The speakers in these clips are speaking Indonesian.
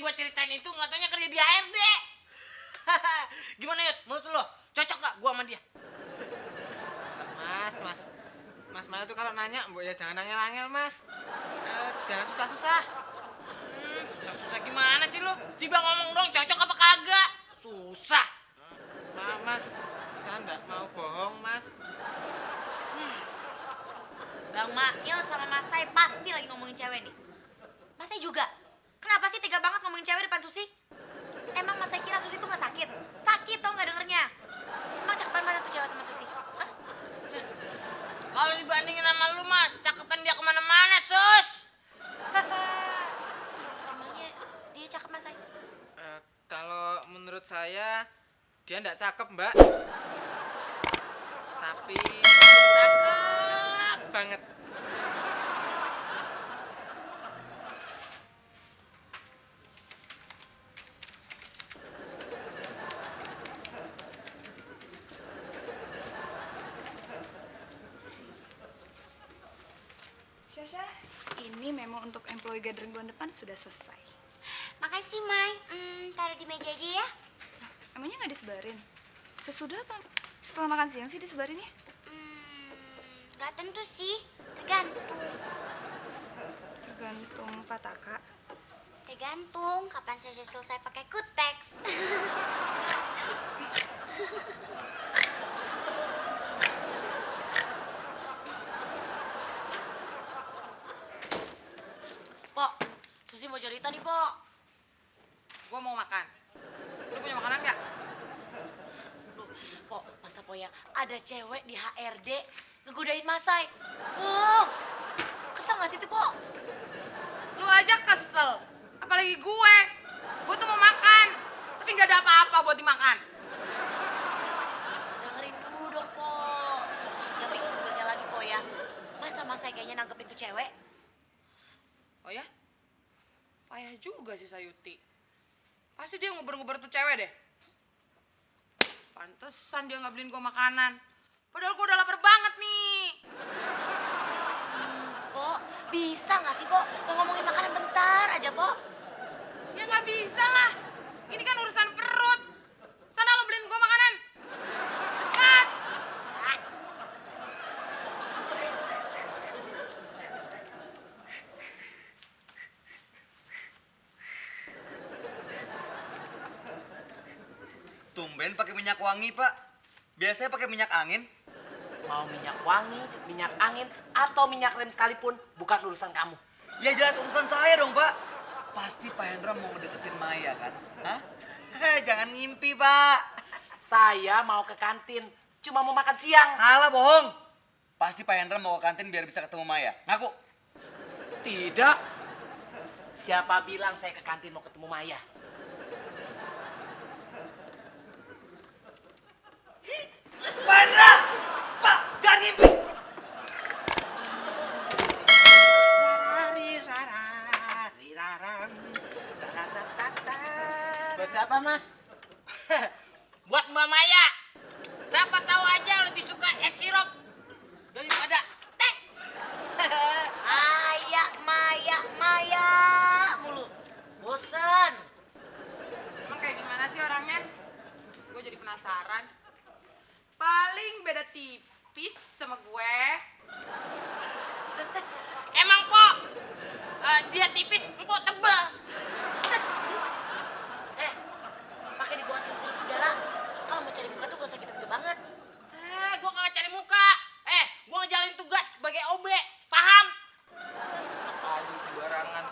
gua ceritain itu nggak taunya kerja di HRD. Gimana Yud? Menurut lo cocok gak gua sama dia? Mas Maya tuh kalau nanya, Mbok ya jangan angel-angel, Mas. Jangan susah-susah. Susah-susah gimana sih lo? Tiba ngomong dong cocok apa kagak? Susah. Maaf, Mas. Saya nggak mau bohong, Mas. Bang Mail sama Mas Sai pasti lagi ngomongin cewek nih. Mas Sai juga. Kenapa sih tega banget ngomongin cewek depan Susi? Emang Mas Sai kira Susi tuh gak sakit? Sakit tau gak dengernya? Emang cakepan mana tuh cewek sama Susi? Hah? Kalau dibandingin sama lu mah, cakepan dia kemana-mana, Sus. Emangnya dia cakep Mas Sai? Kalau menurut saya, dia nggak cakep, Mbak. Tapi cakep banget. Syasha, ini memo untuk employee gathering bulan depan sudah selesai. Makasih, Mai. Taruh di meja aja ya. Emangnya nggak disebarin? Sesudah apa? Setelah makan siang sih disebarinnya? Gak tentu sih. Tergantung. Tergantung Pak Taka. Tergantung kapan saya selesai pakai kutex. Pok, Susi mau cerita nih, Pok. Gua mau makan. Lu punya makanan nggak? Duh, Pok, masa Po ya ada cewek di HRD ngegodain Mas Sai. Kesel gak sih tuh, Pok? Lu aja kesel. Apalagi gue. Gue tuh mau makan. Tapi nggak ada apa-apa buat dimakan. Dengerin dulu dong, Po. Yang bikin sebelnya lagi, Po ya. Masa Mas Sai kayaknya nangkepin tuh cewek? Oh ya? Payah juga sih Sayuti. Pasti dia nguber-nguber tuh cewek deh. Pantesan dia nggak beliin gue makanan. Padahal gue udah lapar banget nih. Po, bisa gak sih, Po? Ngomongin makanan bentar aja, Po. Ya nggak bisa lah. Ini kan urusan perut. Sana lo beliin gue makanan. Cepat. Tumben pakai minyak wangi, Pak. Biasanya pakai minyak angin. Mau minyak wangi, minyak angin, atau minyak rem sekalipun, bukan urusan kamu. Ya jelas urusan saya dong, Pak. Pasti Pak Hendra mau ngedeketin Maya kan? Hah? Jangan ngimpi, Pak. Saya mau ke kantin, cuma mau makan siang. Alah, bohong. Pasti Pak Hendra mau ke kantin biar bisa ketemu Maya. Ngaku. Tidak. Siapa bilang saya ke kantin mau ketemu Maya? Pak Hendra! Pak, jangan ngimpi! Buat siapa, Mas? Buat Mbak Maya. Siapa tahu aja lebih suka es sirup daripada teh. Maya mulu. Bosan. Emang kayak gimana sih orangnya? Gue jadi penasaran. Paling beda tipis sama gue. Emang kok dia tipis, empok tebal. Pakai dibuatin sirup segala. Kalau mau cari muka tuh gak usah gitu-gitu banget. Gua kagak cari muka. Gua ngejalanin tugas sebagai OB. Paham? Aduh, sembarangan.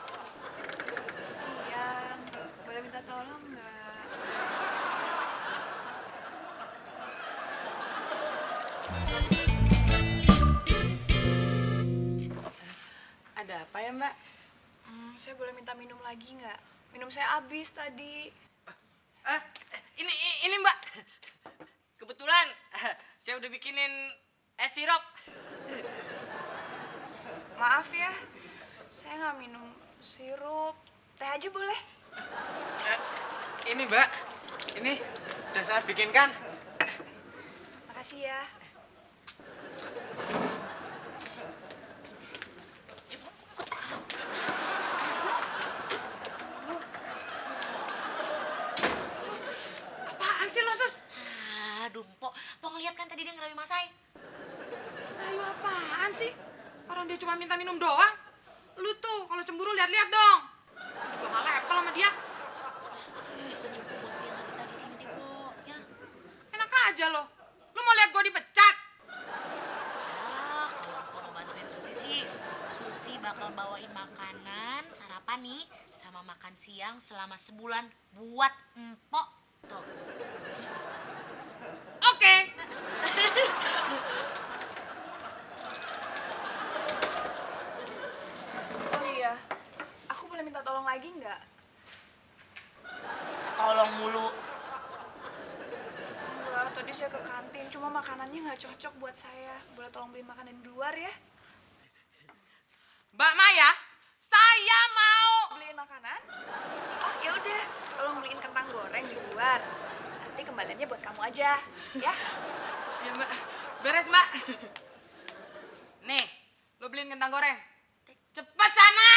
Siang, boleh minta tolong nggak? Ada apa ya, Mbak? Saya boleh minta minum lagi nggak? Minum saya habis tadi. Ini Mbak. Kebetulan saya udah bikinin es sirup. Maaf ya, saya nggak minum sirup. Teh aja boleh? Ini, Mbak. Ini udah saya bikinkan. Makasih ya. Po. Po ngeliat kan tadi dia ngerayu Masai? Ayo apaan sih? Orang dia cuma minta minum doang. Lu tuh kalau cemburu lihat-lihat dong. Lu juga gak level sama dia. Pokoknya Po buat dia nggak betah di sini deh, Po. Ya. Enak aja lo. Lu mau lihat gue dipecat? Ah, kalau Po mau bantuin Susi sih, Susi bakal bawain makanan, sarapan nih, sama makan siang selama sebulan buat Empok. Tuh. Oke. Oh iya, aku boleh minta tolong lagi nggak? Tolong mulu. Enggak, tadi saya ke kantin, cuma makanannya nggak cocok buat saya. Boleh tolong beli makanan di luar ya? Mbak Maya, saya mau. Beliin makanan? Oh ya udah, tolong beliin kentang goreng di luar. Nanti kembaliannya buat kamu aja, ya? Ya Mbak, beres Mbak. Nih, lo beliin kentang goreng. Cepet sana.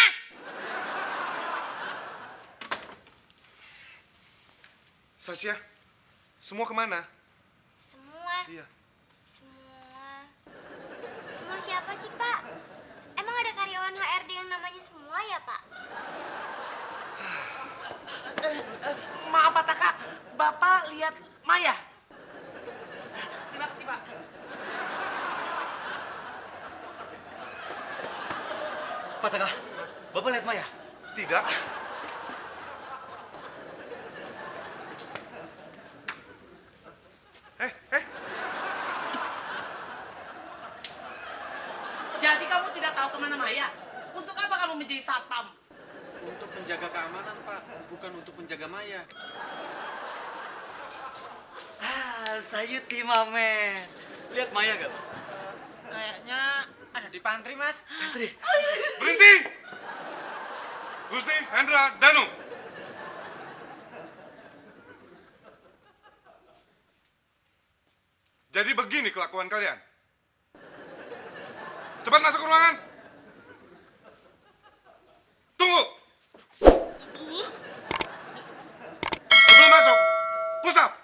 Sasya, semua kemana? Semua. Iya. Semua siapa sih, Pak? Emang ada karyawan HRD yang namanya semua ya, Pak? Maaf Pak Taka, Bapak lihat Maya. Terima kasih Pak. Pak Taka, Bapak lihat Maya? Tidak. Jadi kamu tidak tahu kemana Maya? Untuk apa kamu menjadi satpam? Untuk menjaga keamanan, Pak. Bukan untuk menjaga Maya. Sayut Timamen. Lihat Maya gak? Kayaknya ada di pantry, Mas. Antri. Berhenti! Gusti, Hendra, Danu. Jadi begini kelakuan kalian. Cepat masuk ke ruangan. Tunggu. Sebelum masuk, push up.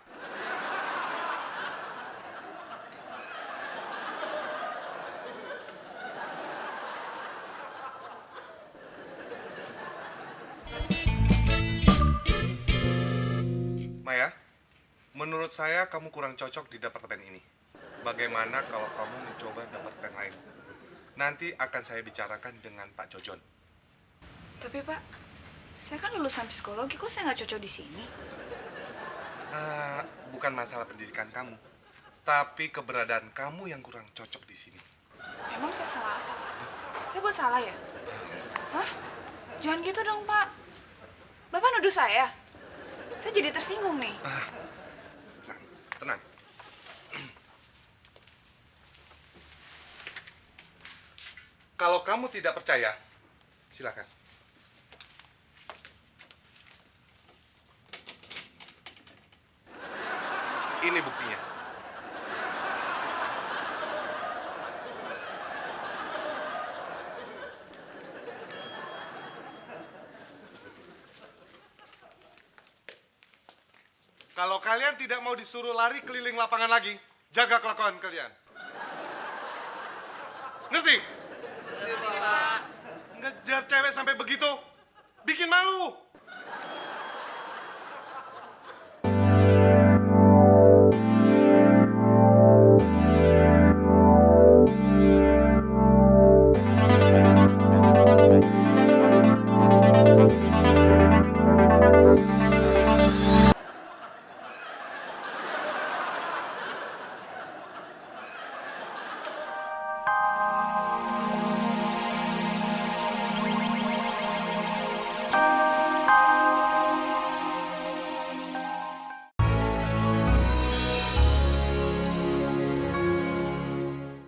Maya, menurut saya kamu kurang cocok di departemen ini. Bagaimana kalau kamu mencoba departemen lain? Nanti akan saya bicarakan dengan Pak Jojon. Tapi Pak, saya kan lulusan psikologi, kok saya nggak cocok di sini? Bukan masalah pendidikan kamu, tapi keberadaan kamu yang kurang cocok di sini. Emang saya salah apa, Pak? Saya buat salah ya? Hah? Jangan gitu dong, Pak. Bapak nuduh saya. Saya jadi tersinggung nih. Tenang, tenang. Kalau kamu tidak percaya, silakan. Ini buktinya. Kalau kalian tidak mau disuruh lari keliling lapangan lagi, jaga kelakuan kalian. Ngerti? Ngejar cewek sampai begitu, bikin malu.